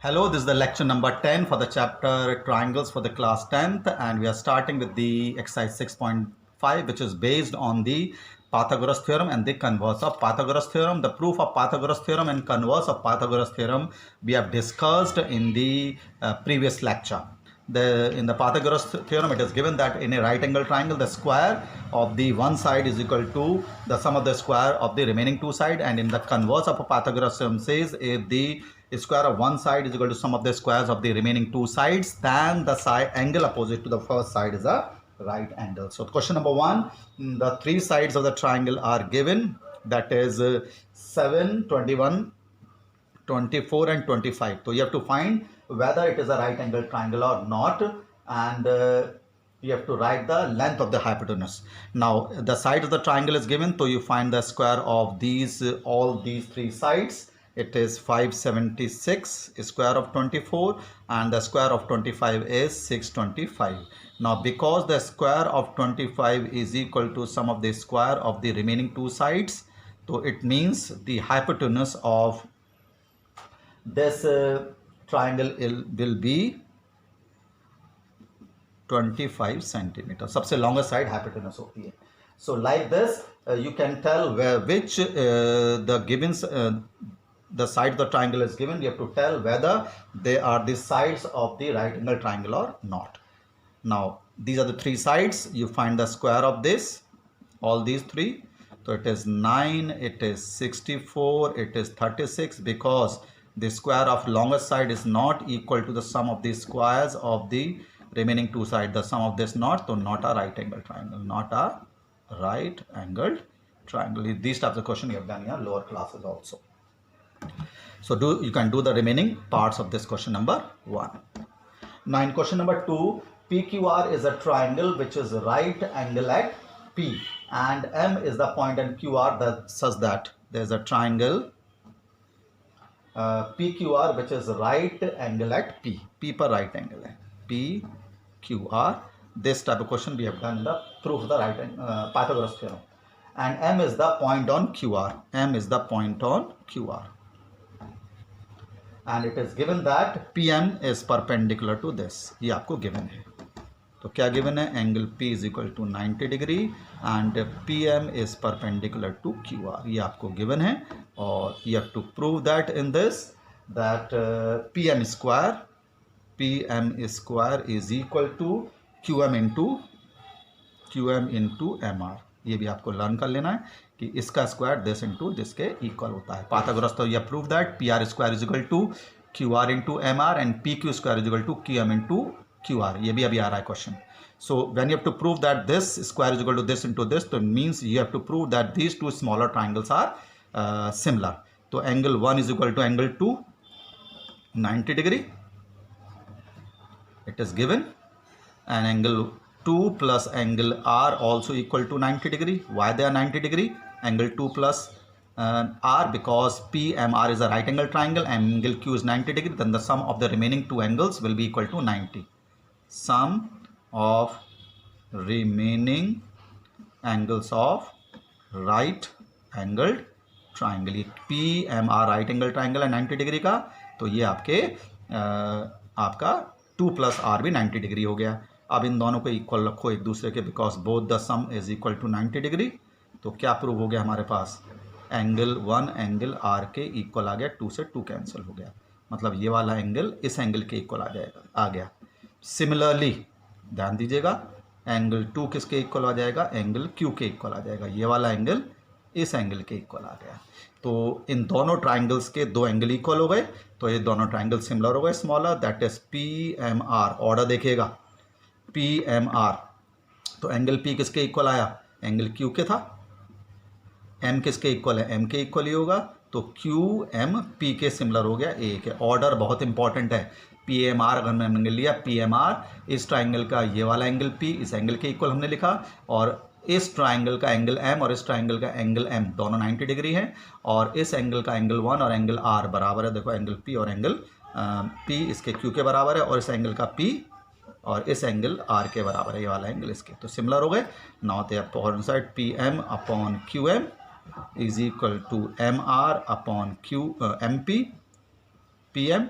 Hello, this is the lecture number 10 for the chapter Triangles for the class 10th, and we are starting with the exercise 6.5, which is based on the Pythagoras theorem and the converse of Pythagoras theorem. The proof of Pythagoras theorem and converse of Pythagoras theorem we have discussed in the previous lecture. In the Pythagoras theorem, it is given that in a right angle triangle, the square of the one side is equal to the sum of the square of the remaining two sides, and in the converse of a Pythagoras theorem says if the square of one side is equal to sum of the squares of the remaining two sides, then the side angle opposite to the first side is a right angle. So question number 1, the three sides of the triangle are given, that is 7, 21, 24 and 25. So you have to find whether it is a right angle triangle or not, and you have to write the length of the hypotenuse. Now the side of the triangle is given, so you find the square of these all these three sides. It is 576 square of 24, and the square of 25 is 625. Now because the square of 25 is equal to sum of the square of the remaining two sides, so it means the hypotenuse of this triangle will be 25 centimeter. सबसे longest side hypotenuse होती है. So like this you can tell which the given the side of the triangle is given. You have to tell whether they are the sides of the right angle triangle or not. Now these are the three sides. You find the square of this, all these three. So it is 9, it is 64, it is 36, because the square of longest side is not equal to the sum of the squares of the remaining two sides. The sum of this not, so not a right angle triangle, not a right angled triangle. These types of question you have done in your lower classes also. So you can do the remaining parts of this question number 1. Now in question number 2, PQR is a triangle which is right angle at P, and M is the point and QR that such that there is a triangle PQR which is right angle at P. P per right angle है PQR. This type of question we have done in the proof of the right Pythagoras theorem. And M is the point on QR. M is the point on QR. And it is given that PM is perpendicular to this. ये आपको given है. तो क्या given है? Angle P is equal to 90 degree and PM is perpendicular to QR. ये आपको given है, और you have to prove that in this that PM square is equal to QM into MR. ये भी आपको लर्न कर लेना है कि इसका स्क्वायर दिस इंटू दिस के इक्वल होता है. पाइथागोरस तो ये prove that PR square is equal to QR into MR and PQ square is equal to QM into QR. ये भी अभी आ रहा है question. So when you have to prove that this square is equal to this into this, so it means you have to prove that these two smaller triangles are similar. So angle 1 is equal to angle 2, 90 degree. It is given, and angle 2 plus angle R also equal to 90 degree. Why they are 90 degree? Angle 2 plus R, because PMR is a right angle triangle and angle Q is 90 degree. Then the sum of the remaining two angles will be equal to 90. Sum of remaining angles of right angled triangle. ये PMR right angle triangle है 90 degree का, तो ये आपका 2 plus R भी 90 degree हो गया. अब इन दोनों को इक्वल रखो एक दूसरे के, because both the sum is equal to 90 degree. तो क्या प्रूव हो गया हमारे पास? एंगल 1 एंगल R के इक्वल आ गया. 2 से 2 कैंसिल हो गया, मतलब ये वाला एंगल इस एंगल के इक्वल आ गया. सिमिलरली ध्यान दीजिएगा, एंगल 2 किसके इक्वल आ जाएगा? एंगल Q के इक्वल आ जाएगा. ये वाला एंगल इस एंगल के इक्वल आ गया. तो इन दोनों ट्राइंगल्स के दो एंगल इक्वल हो गए, तो ये दोनों ट्राइंगल सिमिलर हो गए. Smaller, that is PMR. Order देखिएगा, PMR. तो एंगल P किसके इक्वल आया? एंगल Q के था. M किसके इक्वल है? M के इक्वल ही होगा. तो QM P के सिमिलर हो गया. एक है. ऑर्डर बहुत इंपॉर्टेंट है. PMR अगर मैंने एंगल लिया, PMR इस ट्राइंगल का ये वाला एंगल P इस एंगल के इक्वल हमने लिखा, और इस ट्राइंगल का एंगल M और इस ट्राइंगल का एंगल M दोनों 90 डिग्री हैं, और इस एंगल का एंगल 1 और एंगल R बराबर है. देखो एंगल P और एंगल P इसके Q के बराबर है, और इस एंगल का P और इस एंगल R के बराबर है, ये वाला एंगल इसके. तो सिमिलर हो गए. Now they are on side PM upon QM is equal to MR upon MP PM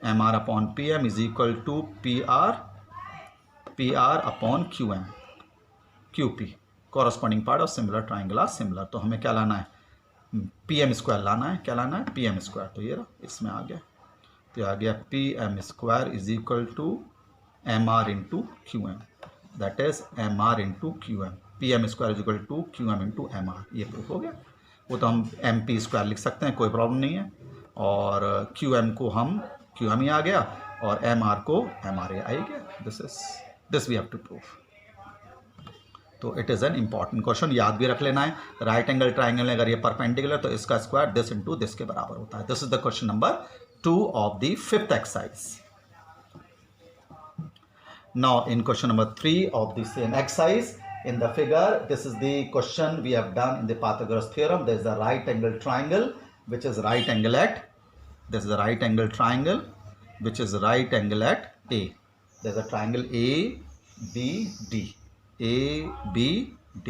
M R upon P M is equal to P R upon Q M Q P, corresponding part of similar triangle are similar. तो हमें क्या लाना है, P M square लाना है। क्या लाना है, पी एम स्क्वायर। तो ये रहा, इसमें आ गया, तो आ गया P M square is equal to M R into Q M, that is M R into Q M. P M square is equal to Q M into M R, ये proof हो गया। वो तो हम एम पी स्क्वायर लिख सकते हैं, कोई प्रॉब्लम नहीं है। और क्यू एम को हम क्यू एम ही आ गया और एम आर को एम आर ए आ गया। This we have to prove. तो it is an important question, याद भी रख लेना है। राइट एंगल ट्राइंगल अगर ये परपेंडिकुलर तो इसका स्क्वायर दिस इंटू दिस के बराबर होता है। This is the question number 2 of the 5th exercise. Now in question number 3 of the same exercise, in the figure, this is the question we have done in the Pythagoras theorem. There is a right angle triangle which is right angle at, this is a right angle triangle which is right angle at A. There is a triangle ABD, ABD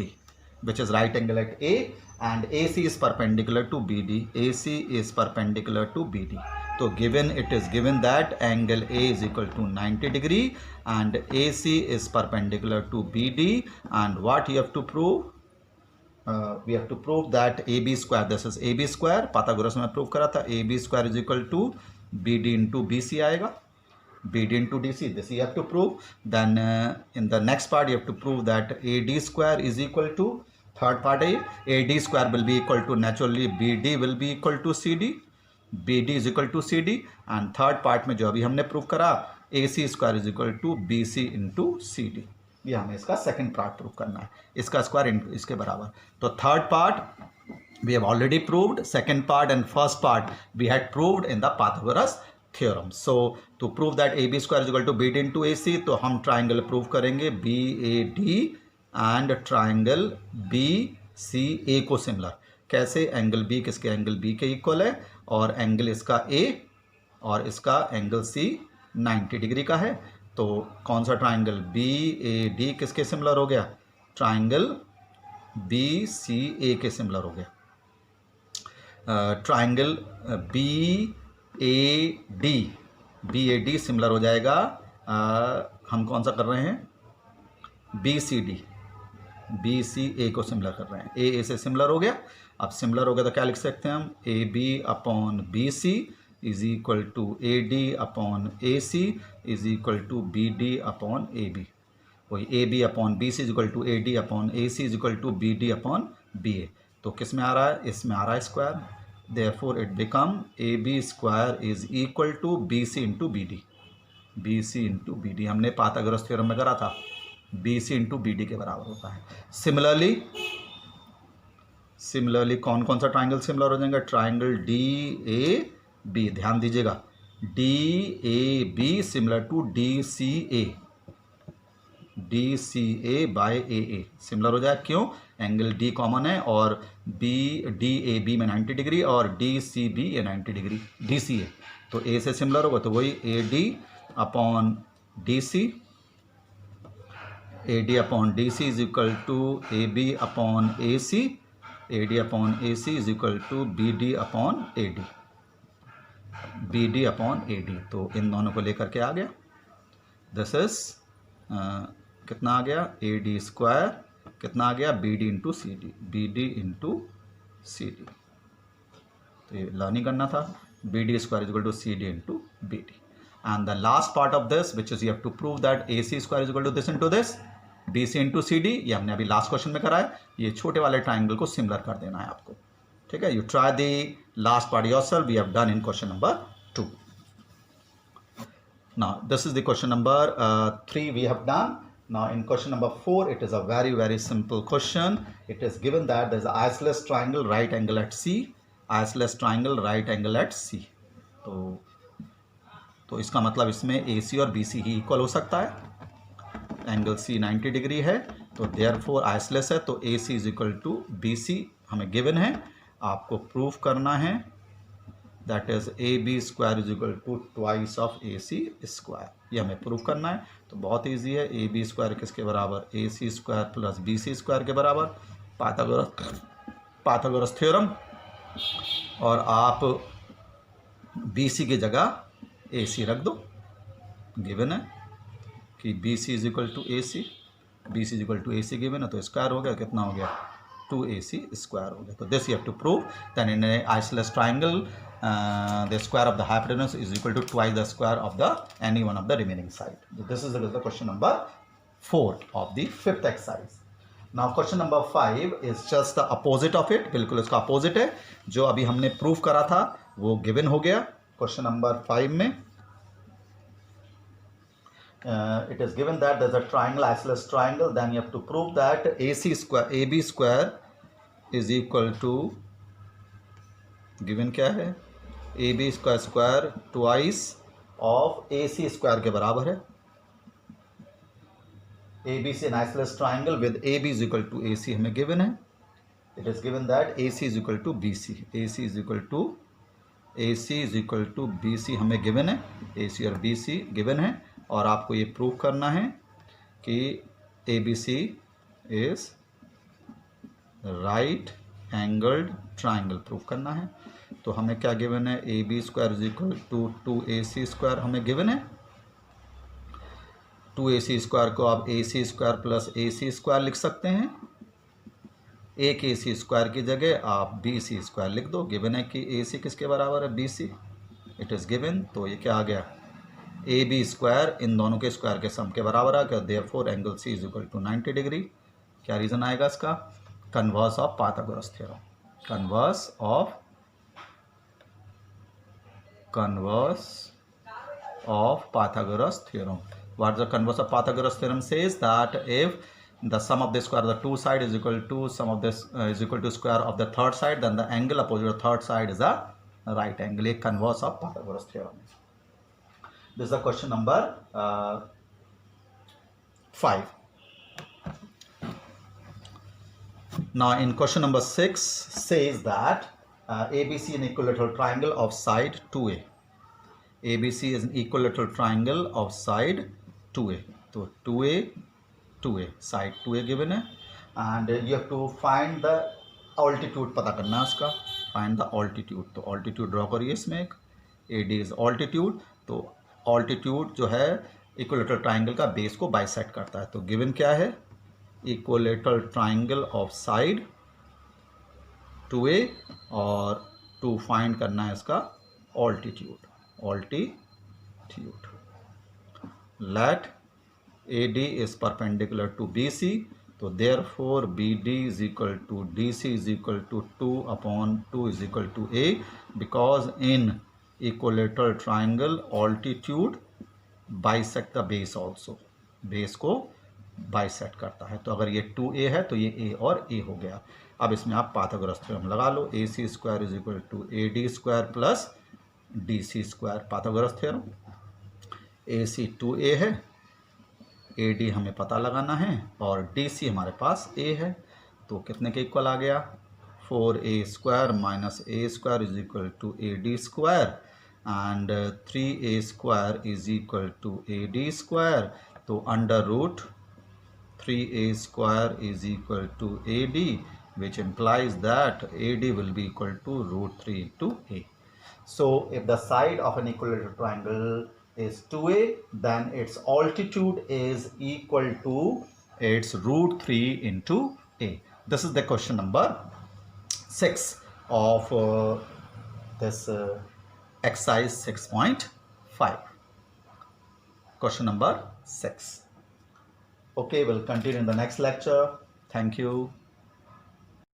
which is right angle at A, and AC is perpendicular to BD. AC is perpendicular to BD. So given, it is given that angle A is equal to 90 degree and AC is perpendicular to BD, and what you have to prove? We have to prove that AB square, this is AB square, पाथागोरस में prove करा था, AB square is equal to BD into BC आएगा, BD into DC, this you have to prove. Then in the next part you have to prove that AD square is equal to, third part है, AD square will be equal to, naturally BD will be equal to CD, BD is equal to CD, and third part में जो अभी हमने prove करा AC square is equal to BC into CD, ये हमें इसका second part prove करना है, इसका स्क्वायर इसके बराबर। तो third part we have already proved, second part and first part we had proved in the Pythagoras theorem. So to prove that AB square is equal to BD into AC, तो हम triangle prove करेंगे BAD and triangle BCA को similar. कैसे, angle B किसके, angle B के equal है और angle इसका ए और इसका एंगल सी 90 डिग्री का है। तो कौन सा ट्राइंगल, बी ए डी किसके सिमिलर हो गया, ट्राइंगल बी सी ए के सिमिलर हो गया। Triangle B A D similar हो जाएगा, हम कौन सा कर रहे हैं, B C D, B C A को सिमिलर कर रहे हैं, ए से सिमिलर हो गया। अब सिमिलर हो गया तो क्या लिख सकते हैं हम, A B upon B C is equal to A D upon A C is equal to B D upon A B. वही A B upon B C is equal to A D upon A C is equal to B D upon B A. तो किस में आ रहा है, इसमें आ रहा है square, therefore it become A B square is equal to B C into B D, B C into B D हमने पाइथागोरस थ्योरम में करा था, B C into B D के बराबर होता है। सिमिलरली कौन कौन सा ट्राइंगल सिमिलर हो जाएंगे, ट्राइंगल डी ए बी, ध्यान दीजिएगा, D A B similar to D C A by A similar हो जाए। क्यों, एंगल डी कॉमन है और बी डी ए बी में 90 डिग्री और डी सी बी ये 90 डिग्री, डी सी ए, तो ए से सिमिलर होगा, तो वही A D upon D C, A D upon D C is equal to A B upon A C, A D upon A C is equal to B D upon A D, B D upon A D. तो इन दोनों को लेकर के आ गया, this is कितना आ गया, ए डी स्क्वायर कितना आ गया, B D into C D, B D into C D. तो ये लर्न ही करना था, B D square is equal to C D into B D. And the last part of this which is you have to prove that A C square is equal to this into this, B C into C D, ये हमने अभी last question में करा है। ये छोटे वाले triangle को सिमिलर कर देना है आपको, ठीक है। You try the last part yourself, we have done in question number 2. Now this is the question number 3 we have done. Now in question number 4, it is a very simple question. It is given that there is an isosceles triangle right angle at C, isosceles triangle right angle at C. तो इसका मतलब इसमें AC और BC ही equal हो सकता है, angle C 90 degree है, तो देयरफॉर आइसोसेलेस है, तो AC is equal to BC हमें गिवन है, आपको प्रूफ करना है, that is AB square is equal to twice of AC square, ये हमें प्रूफ करना है। तो बहुत ईजी है, AB स्क्वायर किसके बराबर, AC square plus BC square के बराबर, पाइथागोरस थ्योरम, और आप BC की जगह ए सी रख दो, गिवन है कि B C is equal to A C, B C is equal to A C given है, तो स्क्वायर हो गया, कितना हो गया 2ac स्क्वायर हो गया. तो this you have to prove that in a isosceles triangle the square of the hypotenuse is equal to twice the square of the any one of the remaining side. So this is the question number 4 of the fifth exercise. Now question number 5 is just the opposite of it. बिल्कुल इसका opposite है. जो अभी हमने prove करा था वो given हो गया. Question number 5 में it is given that there is a triangle, isosceles triangle. Then you have to prove that AC square, AB square is equal to, given क्या है, AB square square twice of AC square के बराबर है. ABC an isosceles triangle with AB is equal to AC हमें given है. It is given that AC is equal to BC. AC is equal to BC हमें given है. AC और BC given है. और आपको ये प्रूव करना है कि ABC is right angled triangle prove करना है. तो हमें क्या गिवन है, A B square is equal to 2ac square हमें गिवन है. 2ac स्क्वायर को आप ac square plus ac square लिख सकते हैं. एक ac स्क्वायर की जगह आप bc स्क्वायर लिख दो. गिवन है कि ac किसके बराबर है, bc. It is given. तो ये क्या आ गया, ए बी स्क्वायर इन दोनों के स्क्वायर के सम के बराबर आ गया. Therefore angle C is equal to 90 degree. क्या रीज़न आएगा इसका, converse of Pythagoras theorem. Converse of Pythagoras theorem. What is the converse of Pythagoras theorem says that if the sum of the square of the two side is equal to sum of this is equal to square of the third side, then the angle opposite the third side is a right angle. A converse of Pythagoras theorem. This is the question number 5. Now in question number 6 says that ABC an equilateral triangle of side 2a. ABC is an equilateral triangle of side 2a. तो 2a side 2a given है, and you have to find the altitude पता करना है इसका. find the altitude. तो altitude draw करिए इसमें एक. AD is altitude. तो altitude जो है इक्विलेटरल ट्राइंगल का बेस को बाइसेक्ट करता है. तो गिवन क्या है, equilateral triangle of side 2a, और टू फाइंड करना है इसका altitude. Let AD is perpendicular to BC. तो therefore BD is equal to DC is equal to 2/2 is equal to A, because in equilateral triangle altitude bisect the base also. Base को bisect करता है. तो अगर ये 2a है तो ये a और a हो गया. अब इसमें आप पाइथागोरस थ्योरम लगा लो. AC square is equal to AD square plus DC square. Pythagoras theorem. AC 2a है, AD हमें पता लगाना है, और DC हमारे पास a है. तो कितने के इक्वल आ गया, 4a square minus a square is equal to AD square, and 3a square is equal to AD square. तो under root 3a square is equal to AD, which implies that AD will be equal to root 3 into A. So if the side of an equilateral triangle is 2a, then its altitude is equal to its root 3 into A. This is the question number 6 of this exercise 6.5. Question number 6. Okay, we'll continue in the next lecture. Thank you.